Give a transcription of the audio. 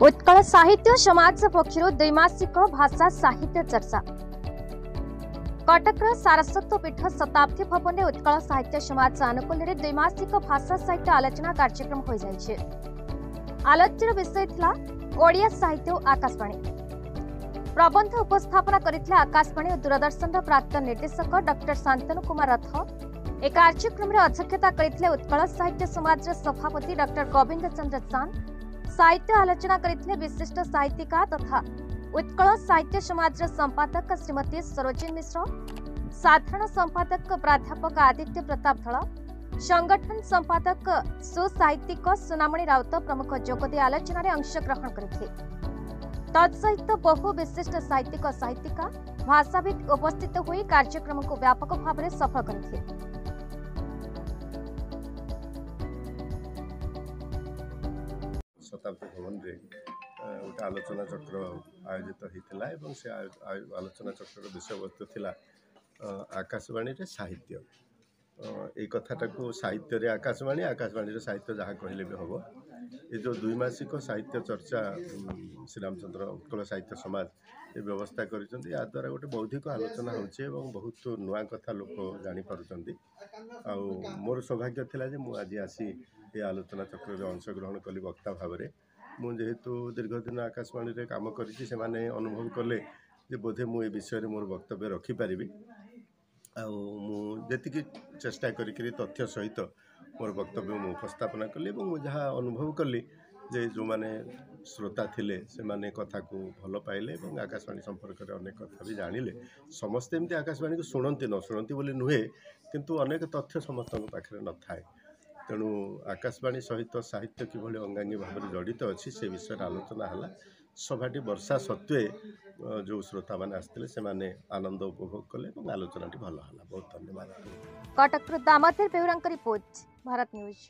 उत्कल साहित्य समाज पक्षर द्विमासिक भाषा साहित्य चर्चा कटक सारस्वत पीठ शताब्दी भवन में उत्कल साहित्य समाज आनुकूल्य द्विमासिक भाषा साहित्य आलोचना कार्यक्रम हो जाइए। आलोच्य विषय थिला ओडिया साहित्य आकाशवाणी। प्रबंध उपस्थापना करथिले आकाशवाणी और दूरदर्शन प्राक्तन निर्देशक डॉक्टर शांतनु कुमार रथ। एक कार्यक्रम में अध्यक्षता करथिले उत्कल साहित्य समाज सभापति डॉक्टर गोविंद चंद्र चांद। साहित्य आलोचना करथिले विशिष्ट साहित्यिका तथा उत्कल साहित्य समाज संपादक श्रीमती सरोजिनी मिश्र, साधारण संपादक प्राध्यापक आदित्य प्रताप धळ, संगठन संपादक सुसाहित्यिक सुनामणि राउत प्रमुख जोगदे आलोचना रे अंशग्रहण करथिले। तत्सहित बहु विशिष्ट साहित्यिक साहित्यिका भाषाविद उपस्थित होई कार्यक्रम को व्यापक भाव में सफल करथिले। शताब्दी भवन रे गोटे आलोचना चक्र आयोजित होता है। से आलोचना चक्र विषय वस्तु थिला आकाशवाणी रे साहित्य। एक कथाटा को साहित्य रे आकाशवाणी, आकाशवाणी रे साहित्य जहाँ कहले भी हम। ये जो द्विमासिक साहित्य चर्चा श्रीरामचंद्र उत्कल साहित्य समाज ये व्यवस्था करिसेंती। या द्वारा गोटे बौद्धिक आलोचना होचे एवं बहुत नुआ कथा लोक जानि पारुचंती। आ मोर सौभाग्य थिला जे मु आज आसी ये आलोचना चक्र रे अंशग्रहण कली वक्ता भाव में। मु जेहेतु दीर्घ दिन आकाशवाणी रे काम करिछि, से माने अनुभव कले जे बोधे मु ए विषय रे मोर वक्तव्य रखि पारिबी। आती चेष्टा करी तथ्य सहित मोर वक्तव्य मु उपस्थापना कली और जहाँ अनुभव कली जे जो माने श्रोता थिले से माने कथा को भल पाइले और आकाशवाणी संपर्क में अनेक कथा भी जानिले। समस्ते एमती आकाशवाणी को शुणती न शुणती बोली नुहे, किंतु अनेक तथ्य समस्त पाखे न थाए। तेणु आकाशवाणी सहित साहित्य किभली अंगांगी भाव में जड़ित अच्छी से विषय आलोचना है। सभाटी वर्षा सत्वे जो श्रोता मैंने आसते से माने आनंद उपभोग कले और आलोचना भल है। बहुत धन्यवाद। कटक दामोदर बेउरांक रिपोर्ट, भारत न्यूज।